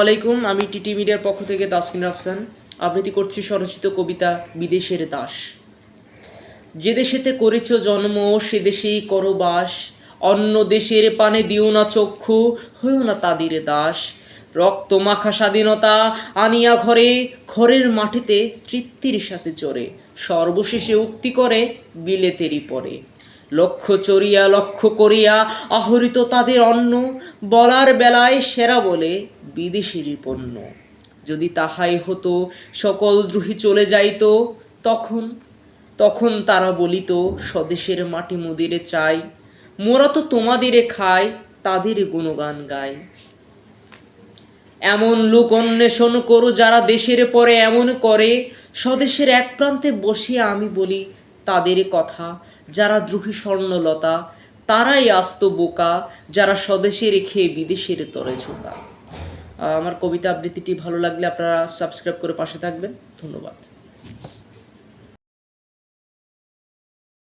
আলাইকুম, আমি টিটি মিডিয়ার পক্ষ থেকে তাসকিন আফসান আবৃত্তি করছি স্বরচিত কবিতা বিদেশের দাস। যে দেশেতে করেছ জন্ম সে দেশেই করো বাস, অন্য দেশের পানে দিও না চক্ষু, হইও না তাদের দাস। রক্ত মাখা স্বাধীনতা আনিয়া ঘরে, ঘরের মাটিতে তৃপ্তির সাথে চড়ে, সর্বশেষে উক্তি করে বিলেতেরই পরে। লক্ষ্য চড়িয়া লক্ষ্য করিয়া আহরিত তাদের অন্ন, বলার বেলায় সেরা বলে বিদেশিরই পণ্য। যদি তাহাই হতো সকল দ্রোহী চলে যাইত, তখন তখন তারা বলিত স্বদেশের মাটি মুদিরে চাই, মোরা তো তোমাদেরে খাই তাদের গুণগান গাই। এমন লোক অন্বেষণ করো যারা দেশের পরে এমন করে, স্বদেশের এক প্রান্তে বসিয়া আমি বলি তাদের কথা। যারা দ্রোহী স্বর্ণলতা তারাই আস্ত বোকা, যারা স্বদেশে রেখে বিদেশের তরে ঝোঁকা। আমার কবিতা আবৃত্তিটি ভালো লাগলে আপনারা সাবস্ক্রাইব করে পাশে থাকবেন। ধন্যবাদ।